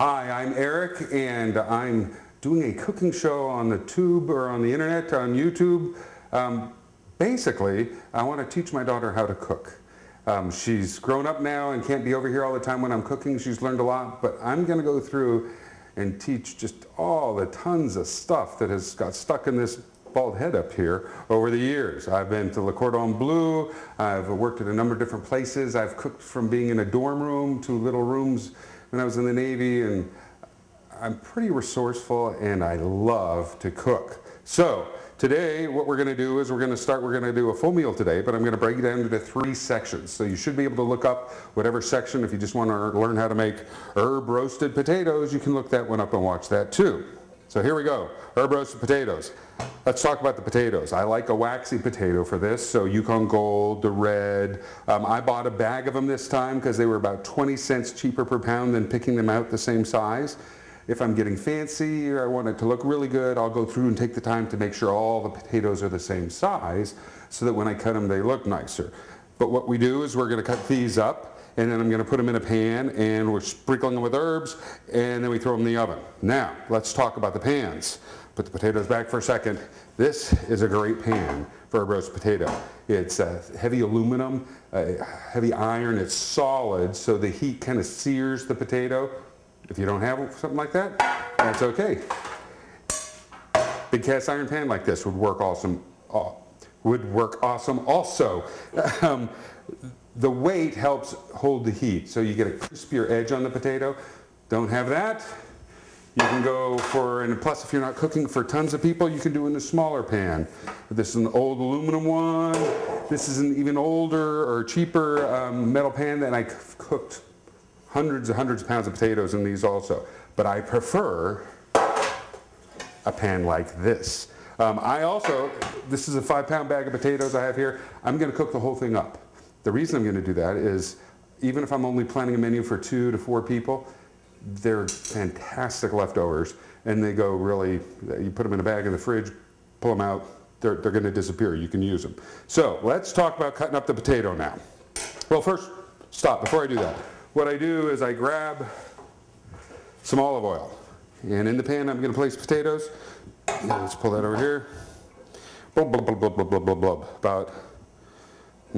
Hi, I'm Eric, and I'm doing a cooking show on the tube or on the internet, on YouTube. Basically, I want to teach my daughter how to cook. She's grown up now and can't be over here all the time when I'm cooking. She's learned a lot, but I'm going to go through and teach just all the tons of stuff that has got stuck in this bald head up here over the years. I've been to Le Cordon Bleu, I've worked at a number of different places, I've cooked from being in a dorm room to little rooms when I was in the Navy, and I'm pretty resourceful and I love to cook. So today what we're going to do is we're going to do a full meal today, but I'm going to break it down into 3 sections. So you should be able to look up whatever section. If you just want to learn how to make herb roasted potatoes, you can look that one up and watch that too. So here we go, herb roasted potatoes. Let's talk about the potatoes. I like a waxy potato for this, so Yukon Gold, the red. I bought a bag of them this time because they were about 20 cents cheaper per pound than picking them out the same size. If I'm getting fancy or I want it to look really good, I'll go through and take the time to make sure all the potatoes are the same size so that when I cut them they look nicer. But what we do is we're going to cut these up, and then I'm going to put them in a pan, and we're sprinkling them with herbs, and then we throw them in the oven. Now, let's talk about the pans. Put the potatoes back for a second. This is a great pan for a roast potato. It's heavy aluminum, heavy iron, it's solid, so the heat kind of sears the potato. If you don't have something like that, that's okay. Big cast iron pan like this would work awesome. Also. The weight helps hold the heat, so you get a crispier edge on the potato. Don't have that, you can go for, and plus if you're not cooking for tons of people, you can do it in a smaller pan. This is an old aluminum one. This is an even older or cheaper metal pan that I cooked hundreds and hundreds of pounds of potatoes in these also. But I prefer a pan like this. This is a 5-pound bag of potatoes I have here. I'm going to cook the whole thing up. The reason I'm going to do that is, even if I'm only planning a menu for 2 to 4 people, they're fantastic leftovers, and they go really, you put them in a bag in the fridge, pull them out, they're going to disappear. You can use them. So let's talk about cutting up the potato now. Well, first, stop, before I do that. What I do is I grab some olive oil, and in the pan I'm going to place potatoes. Let's pull that over here. Blub, blub, blub, blub, blub, blub, blub. About a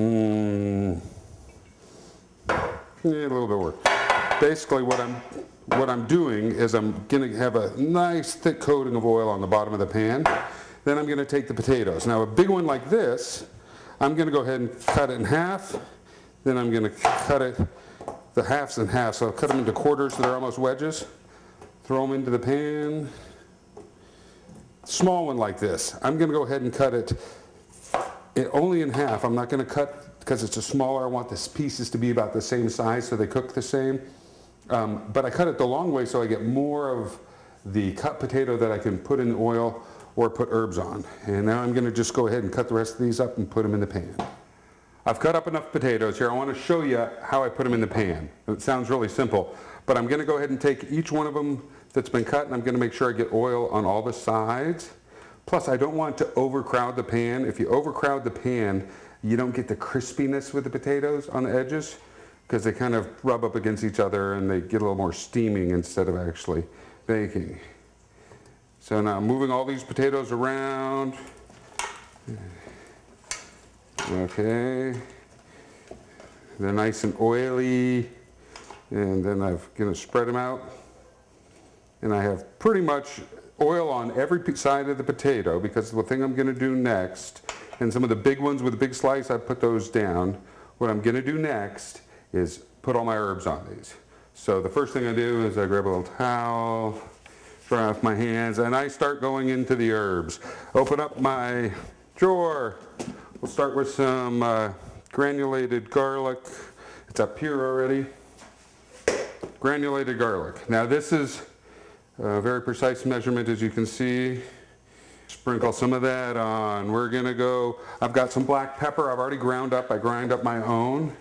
little bit more. Basically what I'm doing is I'm going to have a nice thick coating of oil on the bottom of the pan. Then I'm going to take the potatoes. Now a big one like this, I'm going to go ahead and cut it in half. Then I'm going to cut it the halves in half. So I'll cut them into quarters that are almost wedges. Throw them into the pan. Small one like this, I'm going to go ahead and cut it only in half. I'm not going to cut, because it's a smaller, I want the pieces to be about the same size so they cook the same. But I cut it the long way so I get more of the cut potato that I can put in oil or put herbs on. And now I'm going to just go ahead and cut the rest of these up and put them in the pan. I've cut up enough potatoes here. I want to show you how I put them in the pan. It sounds really simple, but I'm going to go ahead and take each one of them that's been cut, and I'm going to make sure I get oil on all the sides. Plus, I don't want to overcrowd the pan. If you overcrowd the pan, you don't get the crispiness with the potatoes on the edges, because they kind of rub up against each other and they get a little more steaming instead of actually baking. So now I'm moving all these potatoes around. Okay. They're nice and oily. And then I'm going to spread them out. And I have pretty much oil on every side of the potato, because the thing I'm going to do next, and some of the big ones with a big slice, I put those down. What I'm going to do next is put all my herbs on these. So the first thing I do is I grab a little towel, dry off my hands, and I start going into the herbs. Open up my drawer. We'll start with some granulated garlic. It's up here already. Granulated garlic. Now this is a very precise measurement, as you can see. Sprinkle some of that on. We're going to go, I've got some black pepper I've already ground up. I grind up my own.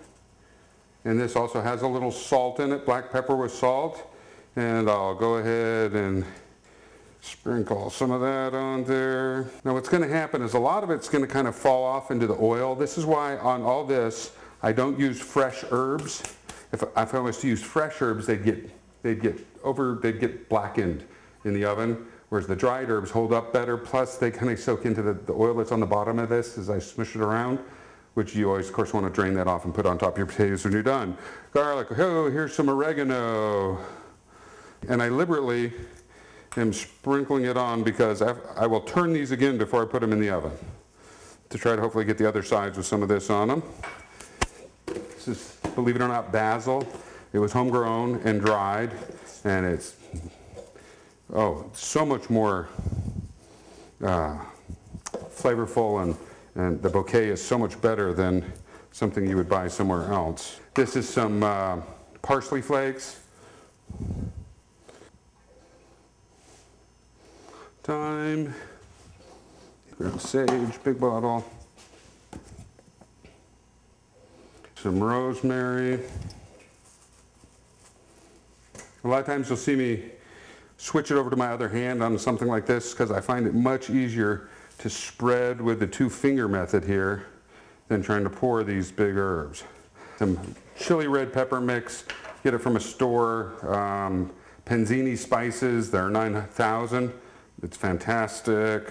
And this also has a little salt in it, black pepper with salt. And I'll go ahead and sprinkle some of that on there. Now what's going to happen is a lot of it's going to kind of fall off into the oil. This is why on all this I don't use fresh herbs. If I was to use fresh herbs, they'd get they'd get blackened in the oven, whereas the dried herbs hold up better, plus they kind of soak into the oil that's on the bottom of this as I smush it around, which you always, of course, want to drain that off and put on top of your potatoes when you're done. Garlic, oh, here's some oregano. And I liberally am sprinkling it on because I will turn these again before I put them in the oven to try to hopefully get the other sides with some of this on them. This is, believe it or not, basil. It was homegrown and dried, and it's, oh, so much more flavorful, and the bouquet is so much better than something you would buy somewhere else. This is some parsley flakes. Thyme. Grab sage, big bottle. Some rosemary. A lot of times you'll see me switch it over to my other hand on something like this because I find it much easier to spread with the two-finger method here than trying to pour these big herbs. Some chili red pepper mix, get it from a store. Penzini spices, they're 9,000. It's fantastic.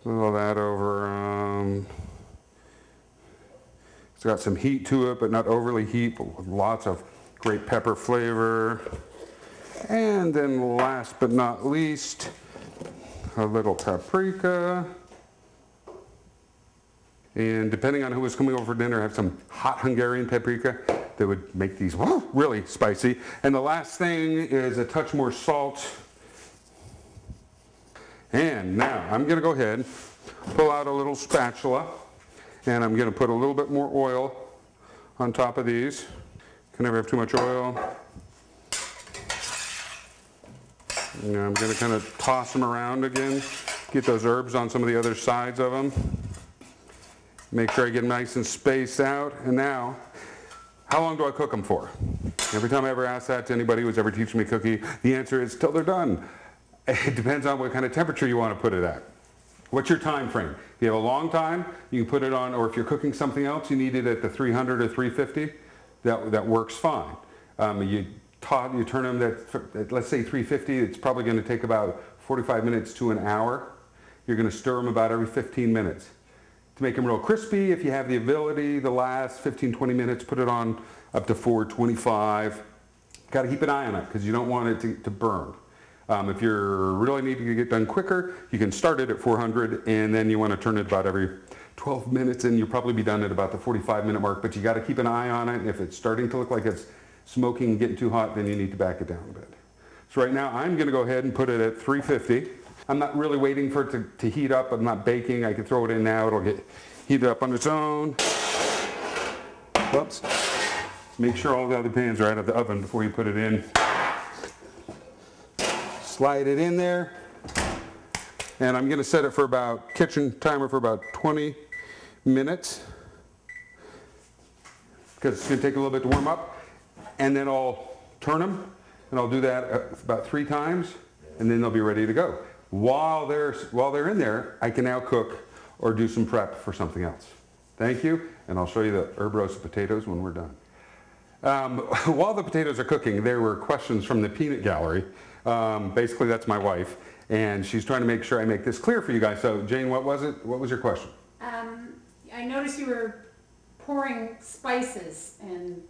Put all that over. It's got some heat to it, but not overly heat, but with lots of great pepper flavor. And then last but not least, a little paprika. And depending on who was coming over for dinner, I have some hot Hungarian paprika that would make these really spicy. And the last thing is a touch more salt. And now I'm going to go ahead, pull out a little spatula, and I'm going to put a little bit more oil on top of these. Can never have too much oil. And I'm going to kind of toss them around again, get those herbs on some of the other sides of them. Make sure I get them nice and spaced out. And now, how long do I cook them for? Every time I ever ask that to anybody who's ever teaching me cooking, the answer is till they're done. It depends on what kind of temperature you want to put it at. What's your time frame? If you have a long time, you can put it on, or if you're cooking something else, you need it at the 300 or 350, that works fine. You turn them at, let's say 350, it's probably going to take about 45 minutes to an hour. You're going to stir them about every 15 minutes. To make them real crispy, if you have the ability, the last 15-20 minutes, put it on up to 425. Got to keep an eye on it because you don't want it to burn. If you're really needing to get done quicker, you can start it at 400 and then you want to turn it about every 12 minutes and you'll probably be done at about the 45-minute mark, but you got to keep an eye on it. If it's starting to look like it's smoking and getting too hot, then you need to back it down a bit. So right now I'm going to go ahead and put it at 350. I'm not really waiting for it to heat up. I'm not baking. I can throw it in now. It'll get heated up on its own. Whoops. Make sure all the other pans are out of the oven before you put it in. Slide it in there. And I'm going to set it for about, kitchen timer for about 20 minutes. Because it's going to take a little bit to warm up. And then I'll turn them. And I'll do that about 3 times. And then they'll be ready to go. While they're in there, I can now cook or do some prep for something else. Thank you, and I'll show you the herb roasted potatoes when we're done. While the potatoes are cooking, there were questions from the peanut gallery. Basically, that's my wife, and she's trying to make sure I make this clear for you guys. So, Jane, what was it? What was your question? I noticed you were pouring spices and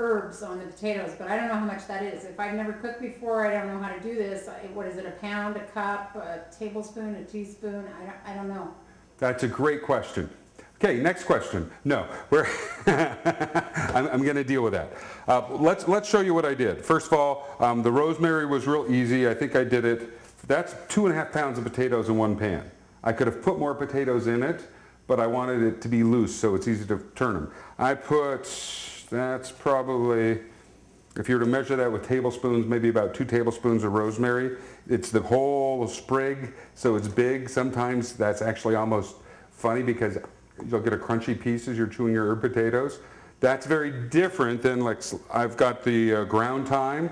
herbs on the potatoes, but I don't know how much that is. If I've never cooked before, I don't know how to do this. What is it, a pound, a cup, a tablespoon, a teaspoon? I don't know. That's a great question. Okay, next question. No, I'm going to deal with that. Let's show you what I did. First of all, the rosemary was real easy. I think I did it. That's 2.5 pounds of potatoes in one pan. I could have put more potatoes in it, but I wanted it to be loose so it's easy to turn them. That's probably, if you were to measure that with tablespoons, maybe about 2 tablespoons of rosemary. It's the whole sprig, so it's big. Sometimes that's actually almost funny because you'll get a crunchy piece as you're chewing your herb potatoes. That's very different than, like, I've got the ground thyme.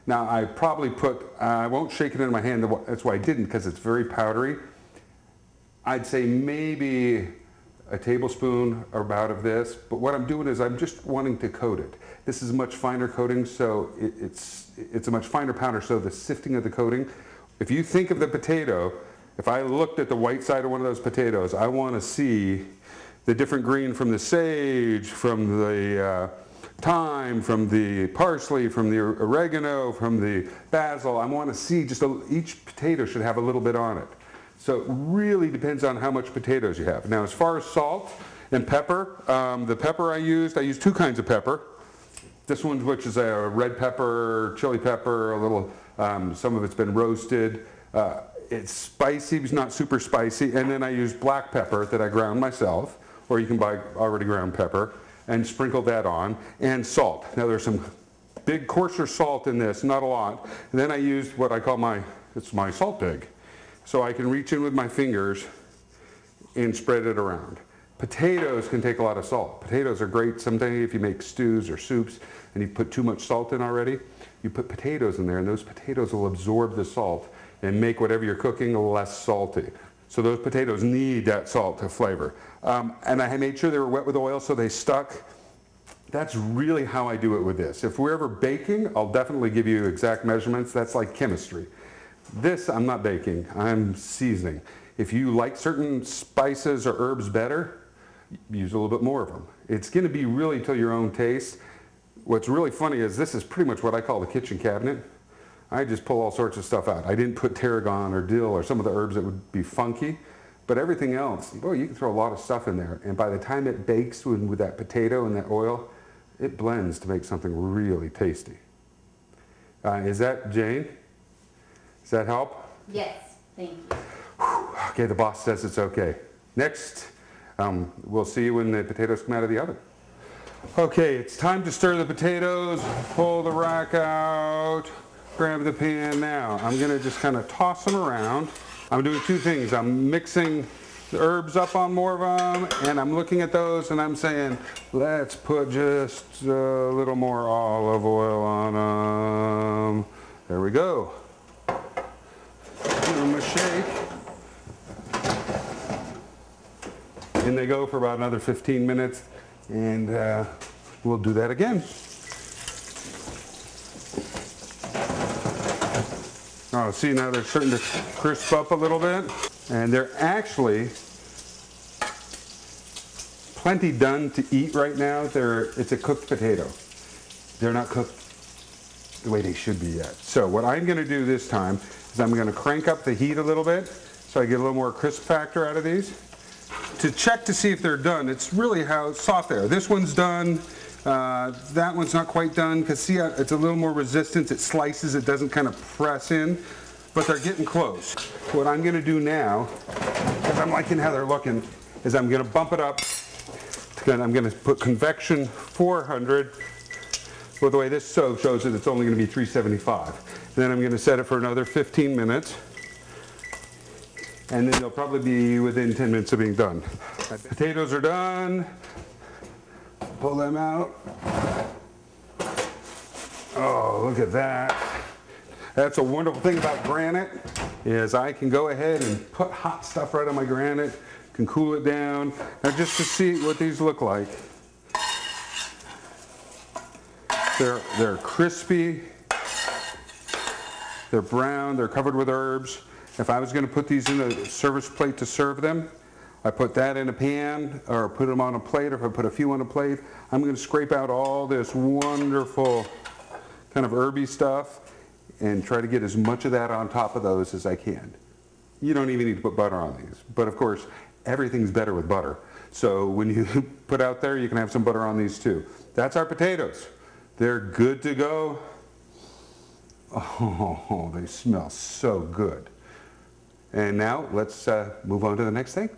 Now I probably I won't shake it in my hand, that's why I didn't, because it's very powdery. I'd say maybe a tablespoon or about of this, but what I'm doing is I'm just wanting to coat it. This is a much finer coating, so it's a much finer powder, so the sifting of the coating, if you think of the potato, if I looked at the white side of one of those potatoes, I want to see the different green from the sage, from the thyme, from the parsley, from the oregano, from the basil. I want to see just each potato should have a little bit on it. So it really depends on how much potatoes you have. Now, as far as salt and pepper, the pepper I used 2 kinds of pepper. This one, which is a red pepper, chili pepper, a little, some of it's been roasted. It's spicy, but not super spicy. And then I used black pepper that I ground myself, or you can buy already ground pepper, and sprinkle that on, and salt. Now there's some big coarser salt in this, not a lot. And then I used what I call it's my salt dig. So I can reach in with my fingers and spread it around. Potatoes can take a lot of salt. Potatoes are great someday if you make stews or soups and you put too much salt in already. You put potatoes in there and those potatoes will absorb the salt and make whatever you're cooking less salty. So those potatoes need that salt to flavor. And I made sure they were wet with oil so they stuck. That's really how I do it with this. If we're ever baking, I'll definitely give you exact measurements. That's like chemistry. This, I'm not baking, I'm seasoning. If you like certain spices or herbs better, use a little bit more of them. It's going to be really to your own taste. What's really funny is this is pretty much what I call the kitchen cabinet. I just pull all sorts of stuff out. I didn't put tarragon or dill or some of the herbs that would be funky, but everything else, boy, you can throw a lot of stuff in there. And by the time it bakes with that potato and that oil, it blends to make something really tasty. Is that, Jane? Does that help? Yes, thank you. Okay, the boss says it's okay. Next, we'll see you when the potatoes come out of the oven. Okay, it's time to stir the potatoes, pull the rack out, grab the pan. Now, I'm gonna just kind of toss them around. I'm doing 2 things. I'm mixing the herbs up on more of them, and I'm looking at those and I'm saying, let's put just a little more olive oil on them. There we go. Give them a shake. In they go for about another 15 minutes, and we'll do that again. Oh, see, now they're starting to crisp up a little bit, and they're actually plenty done to eat right now. It's a cooked potato. They're not cooked the way they should be yet. So what I'm going to do this time is I'm going to crank up the heat a little bit so I get a little more crisp factor out of these. To check to see if they're done, it's really how soft they are. This one's done, that one's not quite done, because see, it's a little more resistance, it slices, it doesn't kind of press in, but they're getting close. What I'm going to do now, because I'm liking how they're looking, is I'm going to bump it up, I'm going to put convection 400, well, the way this stove shows it, it's only going to be 375. Then I'm going to set it for another 15 minutes. And then they'll probably be within 10 minutes of being done. Potatoes are done. Pull them out. Oh, look at that. That's a wonderful thing about granite, is I can go ahead and put hot stuff right on my granite, can cool it down. Now just to see what these look like. They're crispy, they're brown, they're covered with herbs. If I was going to put these in a service plate to serve them, I put that in a pan or put them on a plate, or if I put a few on a plate, I'm going to scrape out all this wonderful kind of herby stuff and try to get as much of that on top of those as I can. You don't even need to put butter on these, but of course everything's better with butter. So when you put out there, you can have some butter on these too. That's our potatoes. They're good to go. Oh, they smell so good. And now let's move on to the next thing.